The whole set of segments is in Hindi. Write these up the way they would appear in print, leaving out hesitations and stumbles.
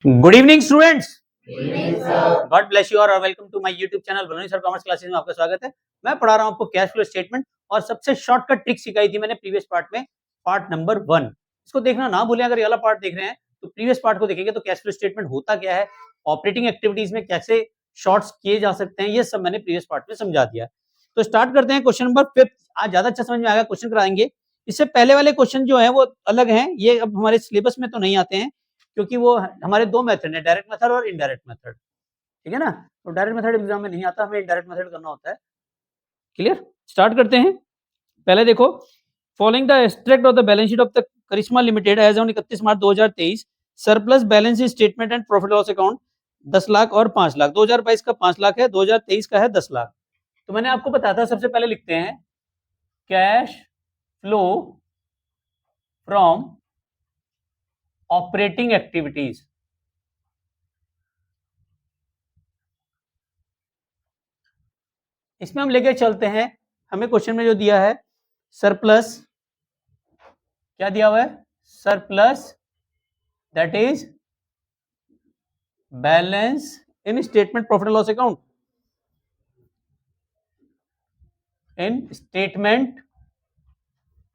Good evening students, god bless you और welcome to my YouTube channel Baloni sir commerce classes में आपका स्वागत है। मैं पढ़ा रहा हूं आपको कैश फ्लो स्टेटमेंट और सबसे शॉर्टकट ट्रिक सिखाई थी मैंने प्रीवियस पार्ट में, पार्ट नंबर 1। इसको देखना ना भूलें। अगर ये वाला पार्ट देख रहे हैं तो प्रीवियस पार्ट को देखेंगे तो कैश फ्लो स्टेटमेंट होता क्या है, ऑपरेटिंग एक्टिविटीज में कैसे शॉर्ट्स किए जा सकते हैं, ये सब मैंने प्रीवियस पार्ट में समझा दिया। तो स्टार्ट करते हैं क्वेश्चन नंबर 5। आज ज्यादा अच्छा समझ में आएगा, क्वेश्चन कराएंगे। इससे पहले वाले क्वेश्चन जो है वो अलग हैं, ये अब हमारे सिलेबस में तो नहीं आते हैं क्योंकि वो हमारे दो मेथड है, डायरेक्ट मेथड और इनडायरेक्ट मेथड। ठीक है ना। तो डायरेक्ट मेथड एग्जाम में नहीं आता, हमें इनडायरेक्ट मेथड करना होता है। क्लियर। स्टार्ट करते हैं। पहले देखो, following the extract of the balance sheet of the Karishma limited as on 31 March 2023, surplus balance statement and profit loss account 10 lakh और 5 लाख। 2022 का 5 लाख है, 2023 का है 10 लाख। तो मैंने आपको बताया था, सबसे पहले लिखते हैं cash flow from operating activities. इसमें हम लेके चलते हैं, हमें क्वेश्चन में जो दिया है सरप्लस, क्या दिया हुआ है, surplus that is balance in statement profit and loss account, in statement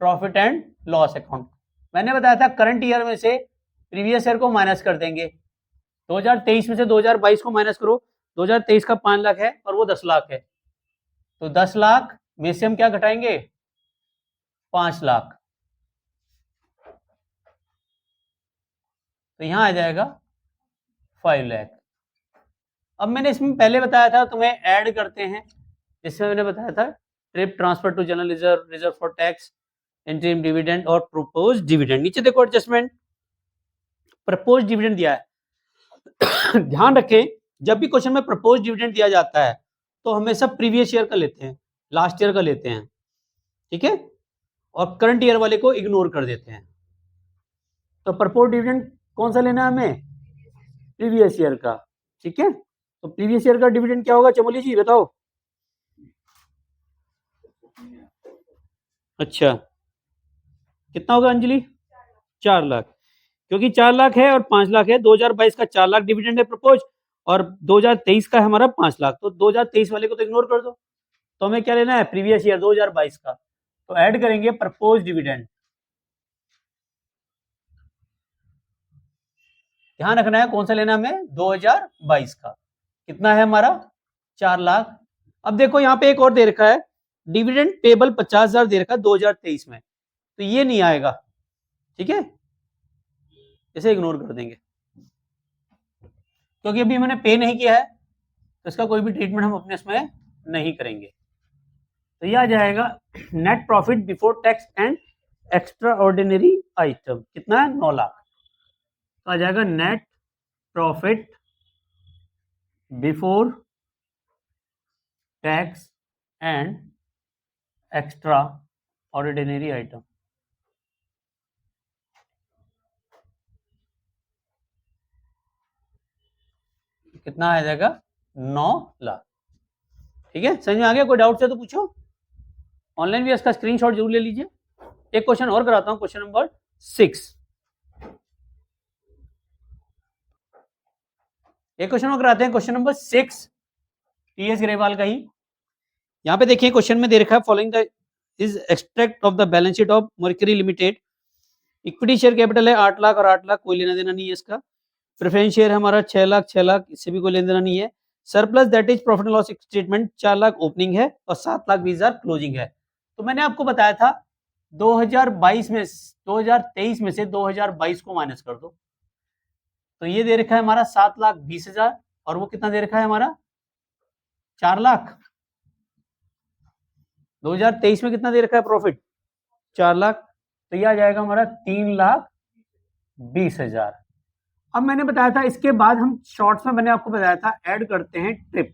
profit and loss account. मैंने बताया था करंट ईयर में से प्रीवियस ईयर को माइनस कर देंगे। 2023 में से 2022 को माइनस करो। 2023 का 5 लाख है और वो 10 लाख है, तो 10 लाख में से हम क्या घटाएंगे, 5 लाख। तो यहां आ जाएगा 5 लाख। अब मैंने इसमें पहले बताया था, तुम्हें ऐड करते हैं। इसमें मैंने बताया था trip, transfer to general reserve, reserve for tax, interim dividend और प्रपोज डिविडेंड। नीचे देखो एडजस्टमेंट, प्रपोज डिविडेंड दिया है। ध्यान रखें, जब भी क्वेश्चन में प्रपोज डिविडेंड दिया जाता है तो हमेशा प्रीवियस ईयर का लेते हैं, लास्ट ईयर का लेते हैं। ठीक है, और करंट ईयर वाले को इग्नोर कर देते हैं। तो प्रपोज डिविडेंड कौन सा लेना है हमें, प्रीवियस ईयर का। ठीक है, तो प्रीवियस ईयर का डिविडेंड क्या होगा, चमोली जी बताओ। अच्छा, कितना होगा अंजलि, 4 लाख। क्योंकि 4 लाख है और 5 लाख है, 2022 का 4 लाख डिविडेंड है प्रपोज और 2023 का है हमारा 5 लाख। तो 2023 वाले को तो इग्नोर कर दो। तो हमें क्या लेना है, प्रीवियस ईयर 2022 का। तो ऐड करेंगे प्रपोज डिविडेंड। ध्यान रखना है कौन सा लेना हमें, 2022 का। कितना है हमारा, 4 लाख। अब देखो यहाँ पे एक और दे रखा है, डिविडेंड पेबल 50,000 दे रखा है 2023 में, तो ये नहीं आएगा। ठीक है, इसे इग्नोर कर देंगे क्योंकि अभी मैंने पे नहीं किया है, तो इसका कोई भी ट्रीटमेंट हम अपने इसमें नहीं करेंगे। तो ये आ जाएगा net profit before tax and extra ordinary item. कितना है, 9 लाख। तो आ जाएगा net profit before tax and extra ordinary item. कितना आ जाएगा, 9 लाख। ठीक है, समझ में आ गया। कोई डाउट है तो पूछो, ऑनलाइन भी इसका स्क्रीनशॉट जरूर ले लीजिए। एक क्वेश्चन और कराता हूं, क्वेश्चन नंबर 6। एक क्वेश्चन और कराते हैं, क्वेश्चन नंबर 6 टीएस ग्रेवाल का ही। यहाँ पे देखिए क्वेश्चन में दे रखा है following the is extract of the balance sheet of mercury limited. Equity share capital है 8 लाख और 8 लाख, कोई लेना देना नहीं है इसका। प्रेफरेंस शेयर हमारा 6 लाख 6 लाख, इससे भी कोई लेना देना नहीं है। Surplus that is profit and loss statement 4 lakh opening है और 7 लाख 20,000 क्लोजिंग है। तो मैंने आपको बताया था 2022 में 2023 में से 2022 को माइनस कर दो। तो ये दे रखा है हमारा 7 लाख 20,000 और वो कितना दे रखा है हमारा, 4 लाख। 2023 में कितना दे रखा है प्रॉफिट, 4 लाख। तो ये आ जाएगा हमारा 3 लाख 20,000। अब मैंने बताया था इसके बाद हम शॉर्ट्स में मैंने आपको बताया था ऐड करते हैं ट्रिप।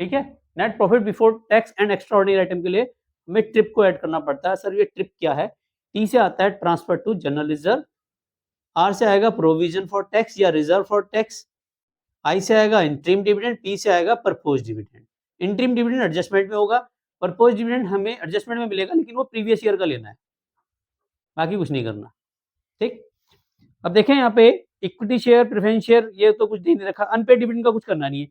ठीक है, net profit before tax and extra ordinary item के लिए हमें ट्रिप को ऐड करना पड़ता है। सर ये ट्रिप क्या है, टी से आता है transfer to general reserve, R से आएगा प्रोविजन फॉर टैक्स या रिजर्व फॉर टैक्स, आई से आएगा इंटरिम डिविडेंड, पी से आएगा propose dividend. Interim dividend adjustment में होगा, प्रपोज डिविडेंड हमें एडजस्टमेंट में मिलेगा लेकिन वो प्रीवियस ईयर का लेना है, बाकी कुछ नहीं करना। ठीक, अब देखें यहाँ पे इक्विटी शेयर, प्रेफरेंस शेयर ये तो कुछ नहीं रखा, अनपेड डिविडेंड का कुछ करना नहीं है।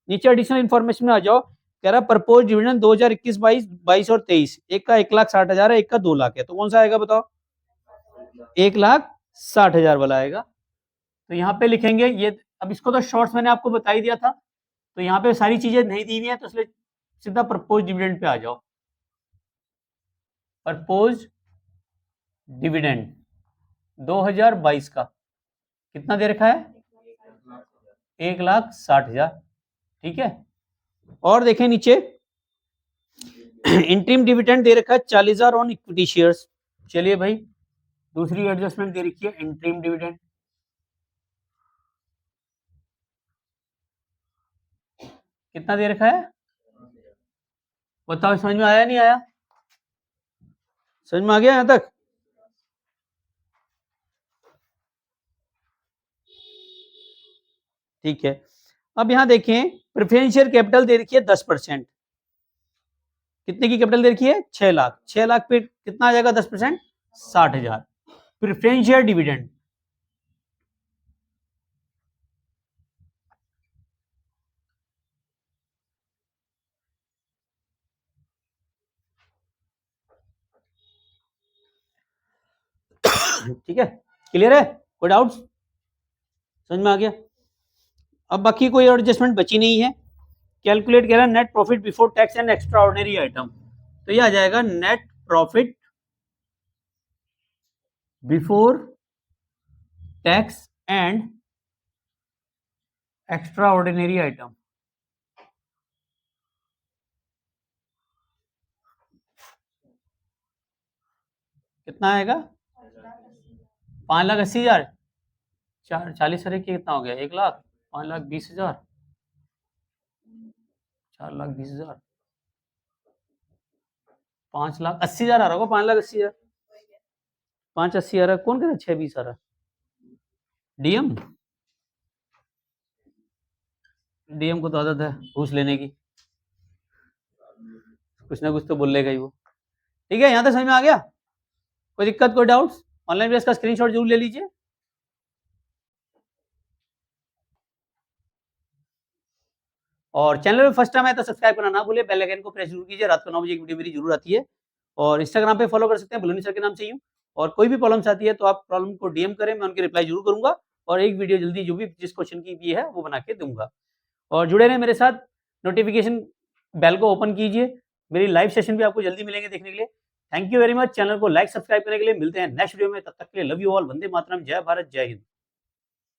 नीचे एडिशनल इन्फॉर्मेशन में आ जाओ, कह रहा प्रपोज डिविडेंड 2021-22, 22 और 23, एक का 1,60,000 है, एक का 2 लाख है, तो कौन सा आएगा बताओ? 1,60,000 वाला आएगा। तो यहाँ पे लिखेंगे ये, अब इसको तो शॉर्ट्स मैंने आपको बता ही दिया था, तो यहाँ पे सारी चीजें नहीं दी हुई है, तो इसलिए सीधा प्रपोज डिविडेंड पे आ जाओ। प्रपोज डिविडेंड 2022 का कितना दे रखा है? 1,60,000, ठीक है। और देखें नीचे इंटरिम डिविडेंड दे रखा है 40,000 ऑन इक्विटी शेयर्स। चलिए भाई, दूसरी एडजस्टमेंट दे रखी है इंटरिम डिविडेंड, कितना दे रखा है बताओ? समझ में आया नहीं आया? समझ में आ गया यहां तक? ठीक है। अब यहां देखें प्रेफरेंशियल कैपिटल दे रखी है 10%। कितने की कैपिटल दे रखी है? 6 लाख। 6 लाख पे कितना आ जाएगा 10%? 60,000। प्रेफरेंशियल डिविडेंड ठीक है, क्लियर है? कोई डाउट्स? समझ में आ गया? अब बाकी कोई और एडजस्टमेंट बची नहीं है। कैलकुलेट कह रहा है net profit before tax and extra ordinary item, तो ये आ जाएगा net profit before tax and extra ordinary item. कितना आएगा? 5,80,000। 40 की कितना हो गया? 1 लाख। 5,20,000, 4,20,000, 5,80,000 आ रहा होगा। 5,80,000, 5,80 आ रहा है। कौन कह रहा है 6,20 आ रहा है? डीएम, डीएम को तो आदत है घूस लेने की, कुछ ना कुछ तो बोलेगा ही वो। ठीक है, यहाँ तक समझ में आ गया? कोई दिक्कत, कोई डाउट्स? ऑनलाइन बेस का स्क्रीनशॉट जरूर ले लीजिए। और चैनल में फर्स्ट टाइम है तो सब्सक्राइब करना ना भूले, बेल आइकन को प्रेस जरूर कीजिए। रात को 9 बजे एक वीडियो मेरी जरूर आती है। और इंस्टाग्राम पे फॉलो कर सकते हैं, बलूनी सर के नाम से यूं। और कोई भी प्रॉब्लम्स आती है तो आप प्रॉब्लम को डीएम करें, मैं उनकी रिप्लाई जरूर करूंगा। और एक वीडियो जल्दी जो भी जिस क्वेश्चन की भी है वो बना के दूंगा। और जुड़े रहें मेरे साथ, नोटिफिकेशन बेल को ओपन कीजिए। मेरी लाइव सेशन भी आपको जल्दी मिलेंगे देखने के लिए। Thank you very much. Channel को लाइक सब्सक्राइब करने के लिए। मिलते हैं नेक्स्ट वीडियो में, तब तक के लिए love you all. Vande Mataram, जय भारत, जय हिंद।